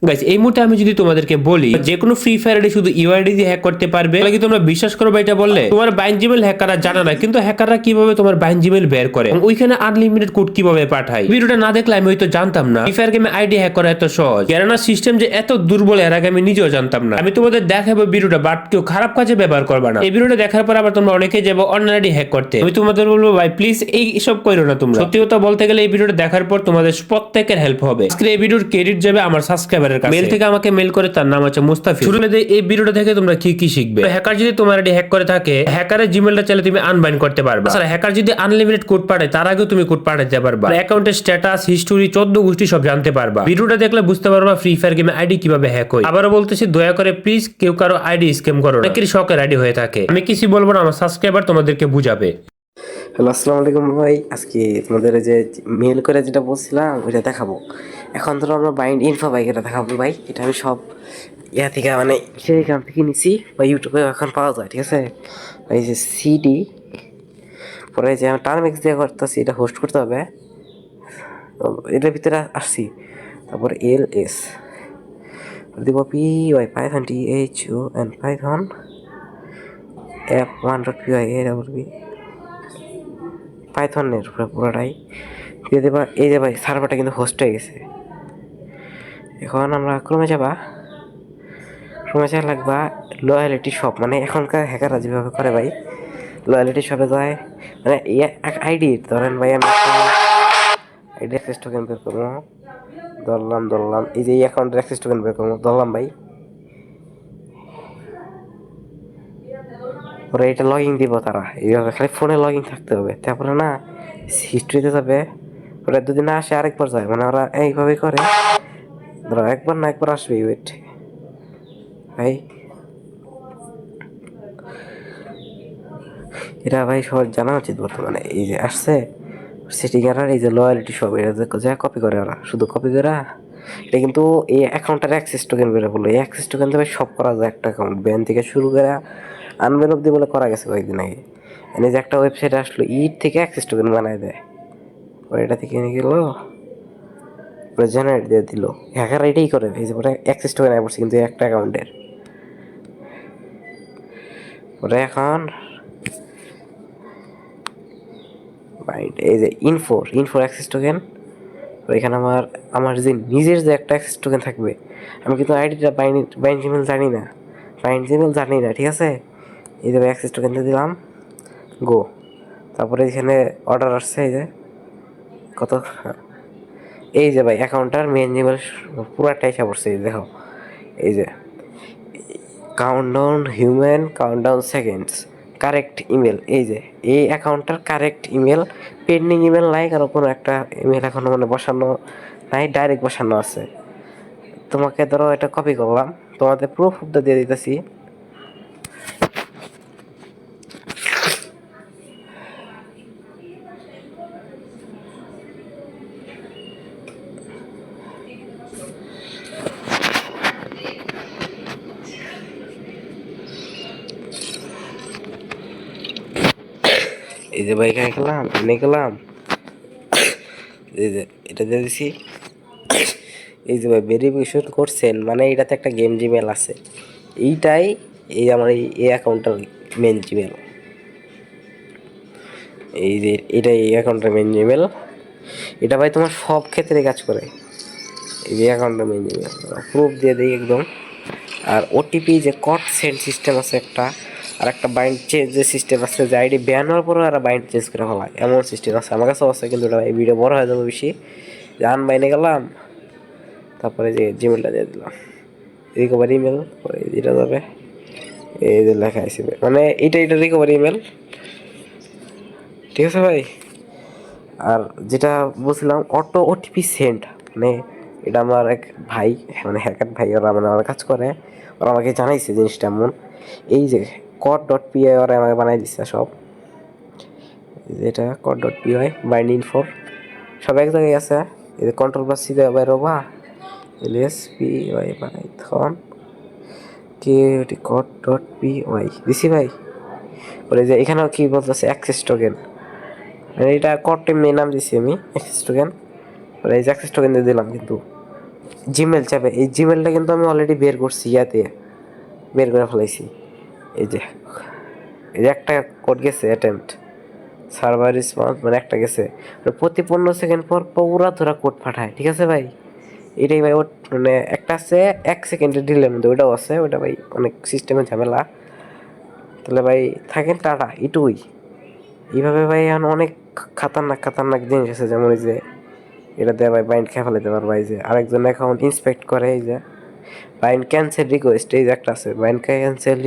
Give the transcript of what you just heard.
Guys এই মুহূর্তে আমি যদি তোমাদেরকে বলি যে কোনো ফ্রি ফায়ার আইডি শুধু ইউআইডি দিয়ে হ্যাক করতে পারবে, তাহলে কি তোমরা বিশ্বাস করবে এটা বললে? তোমার বাইন জিমেল হ্যাকাররা জানে না, কিন্তু হ্যাকাররা কিভাবে তোমার বাইন জিমেল বের করে এবং ওইখানে আনলিমিটেড কোড কিভাবে পাঠায়। ভিডিওটা না দেখলে আমি হয়তো জানতাম না ফ্রি ফায়ার গেমে আইডি হ্যাক করা এত সহজ। গ্যারানা সিস্টেম যে এত দুর্বল এর আগে আমি নিজেও জানতাম না। আমি তোমাদের দেখাবো ভিডিওটা, বাট কেউ খারাপ কাজে ব্যবহার করবে না। এই ভিডিওটা দেখার পর আবার তোমরা অনেকেই যাবো অন্য আইডি হ্যাক করতে। আমি তোমাদের বলবো ভাই প্লিজ এই সব করো না তোমরা। সত্যি কথা বলতে গেলে এই ভিডিওটা দেখার পর তোমাদের প্রত্যেকের হেল্প হবে। আজকে এই ভিডিওর ক্রেডিট যাবে আমার সাবস্ক্রাইবারের কাছে। মেল থেকে আমাকে মেল করে, তার নাম হচ্ছে মুস্তাফিজ। শুরু করে এই ভিডিওটা থেকে তোমরা কি কি শিখবে। হ্যাকার যদি তোমার আইডি হ্যাক করে থাকে, হ্যাকারের জিমেলটা চাইলে তুমি আনবাইন্ড করতে পারবে। আচ্ছা, হ্যাকার যদি আনলিমিটেড কোড পাঠায় তার আগেও তুমি কোড পাঠাতে পারবা। অ্যাকাউন্টের স্ট্যাটাস, হিস্টোরি, 14 গোষ্ঠী সব জানতে পারবা। ভিডিওটা দেখলে বুঝতে পারবা ফ্রি ফায়ার গেমে আইডি কিভাবে হ্যাক হয়। আবারও বলতেছি, দয়া করে প্লিজ কেউ কারো আইডি স্ক্যাম করো না। অনেকের শখের আইডি হয়ে থাকে। আমি কিছু বলবো না, আমার সাবস্ক্রাইবার তোমাদেরকে বুঝাবে। হ্যালো, আসসালামু আলাইকুম ভাই। আজকে তোমাদের যে মেল করে যেটা বলছিলাম ওইটা দেখাবো। এখন ধরো আমরা বাইন্ড ইনফো বাইক এটা দেখাবো ভাই। এটা আমি সব থেকে মানে সেইখান থেকে নিছি বা ইউটিউবে এখন পাওয়া যায়, ঠিক আছে। এই যে সিডি, পরে যে আমি টার্মিক্স দিয়ে করতেছি, এটা হোস্ট করতে হবে, এটার ভিতরে আসছি। তারপর LS দিব P Y Python THON Python F1.py পাইথনের পুরোটাই দিয়ে দেবা। এই যে ভাই সার্ভারটা কিন্তু হোস্ট হয়ে গেছে। এখন আমরা ক্রমে যাওয়া লাগবা লয়ালিটি শপ, মানে এখনকার হ্যাকাররা যেভাবে করে ভাই, লয়ালিটি শপে যায়, মানে এক আইডি ধরেন ভাই, আমি আইডি অ্যাক্সেস টোকেন বের করবো, ধরলাম এই যে এই অ্যাকাউন্টের অ্যাক্সেস টোকেন বের করবো, ধরলাম ভাই। ওরা এটা লগ ইন দিব, তারা এইভাবে খালি ফোনে লগ ইন থাকতে হবে। তারপরে না হিস্ট্রিতে যাবে, ওরা দুদিন না আসে আরেকবার যায়, মানে ওরা এইভাবে করে। ধরো একবার না একবার আসবে, ওয়েট ভাই। এটা ভাই সবার জানা উচিত বর্তমানে। এই যে আসছে সিটি গ্যালার, এই যে লয়ালিটি সব, এটা যা কপি করে ওরা, শুধু কপি করে। এটা কিন্তু এই অ্যাকাউন্টের অ্যাক্সেস টোকেন বেরো বললো, এই অ্যাক্সেস টোকেন দেবে সব করা যায় একটা অ্যাকাউন্ট, ব্যান থেকে শুরু করে আনব্যান অব্দি বলে করা গেছে কয়েকদিন আগে। এনে যে একটা ওয়েবসাইট আসলো, ইট থেকে অ্যাক্সেস টোকেন বানায় দেয়, ওরা এটা থেকে নিয়ে গেলো, ওরা জেনারেট দিয়ে দিল। হ্যাকার এটাই করে, এই যে ওরা অ্যাক্সেস টোকেন আয় পড়ছে কিন্তু একটা অ্যাকাউন্টের। ওরা এখন এই যে ইনফোর অ্যাক্সেস টোকেন, এখানে আমার যে নিজের যে একটা অ্যাক্সেস টোকেন থাকবে। আমি কিন্তু আইডিটা বাইন্ড জিমেল জানি না, ঠিক আছে। এই যে অ্যাক্সেস টোকেন দিয়ে দিলাম, গো। তারপরে এখানে অর্ডার আসছে, এই যে কত, এই যে ভাই অ্যাকাউন্টটার মেন জিমেল পুরাটাই এসে পড়ছে। দেখো এই যে কাউন্টডাউন সেকেন্ডস, কারেক্ট ইমেল, এই যে এই অ্যাকাউন্টটার কারেক্ট ইমেল, পেন্ডিং ইমেল নাই, কারো কোনো একটা ইমেল এখনো মানে বসানো নাই, ডাইরেক্ট বসানো আছে। তোমাকে ধরো এটা কপি করলাম, তোমাদের প্রুফটা দিয়ে দিতেছি। এই যে ভাই এখানে গেলাম, এই যে এটা দিয়ে দিছি। এই যে ভাই ভেরিফিকেশন করছেন, মানে এটাতে একটা গেম জিমেল আছে, এইটাই এই আমার এই অ্যাকাউন্টটার মেন জিমেল। এই যে এটাই এই অ্যাকাউন্টের মেন জিমেল। এটা ভাই তোমার সব ক্ষেত্রে কাজ করে, এই যে অ্যাকাউন্টের মেন জিমেল। প্রুফ দিয়ে দিই একদম। আর ওটিপি যে কড সেন্ড সিস্টেম আছে একটা, আর একটা বাইন্ড চেঞ্জের সিস্টেম আছে, যে আইডি ব্যান হওয়ার পরে আর বাইন্ড চেঞ্জ করে ফেলায়, এমন সিস্টেম আছে আমার কাছে আছে। কিন্তু এটা এই ভিডিও বড় হয়ে যাবে বেশি। যে আনবাইনে গেলাম, তারপরে যে জিমেলটা দিয়ে দিলাম, রিকভারি ইমেল, পরে এটা যাবে, এই যে লেখা আছে, মানে এটা রিকভারি ইমেল, ঠিক আছে ভাই। আর যেটা বলছিলাম অটো ওটিপি সেন্ড, মানে এটা আমার এক ভাই, মানে হ্যাকার ভাই, ওরা মানে আমার কাজ করে, ওরা আমাকে জানাইছে জিনিসটা এমন। এই যে code.py ওরা আমাকে বানাই দিচ্ছে সব, এটা code.py বাইন্ড ইনফোর সব এক জায়গায় আছে। এই যে Ctrl+C দিয়ে বাইর হবা, LSPY পাইথন code.py দিছি ভাই। বলে যে এখানেও কি বলতেছে অ্যাক্সেস টোকেন, এটা কড টিম নাম দিছি আমি, অ্যাক্সেস টোকেন। এই যে অ্যাক্সেস টোকেন দিয়ে দিলাম, কিন্তু জিমেল চাপে, এই জিমেলটা কিন্তু আমি অলরেডি বের করছি, বের করে ফেলাইছি। এই যে একটা কোড গেছে অ্যাটেম্পট সার্ভার রেসপন্স, মানে একটা গেছে, প্রতি 15 সেকেন্ড পর পুরা ধরা কোড পাঠায়, ঠিক আছে ভাই। এটাই ভাই মানে একটা আছে 1 সেকেন্ডের ডিলের মধ্যে, ওইটাও আছে, ওইটা ভাই অনেক সিস্টেমে ঝামেলা। তাহলে ভাই থাকেন টাটা, এটুকুই। এইভাবে ভাই এখন অনেক খাতারনাক জিনিস আছে, যেমন এই যে এটা দিয়ে ভাই বাইন্ড খেয়ে ফেলাইতে পারবো। এই যে আরেকজন অ্যাকাউন্ট ইন্সপেক্ট করে, এই যে বাইন্ড ক্যান্সেল রিকোয়েস্ট, এই যে একটা আছে বাইন্ড ক্যান্সেল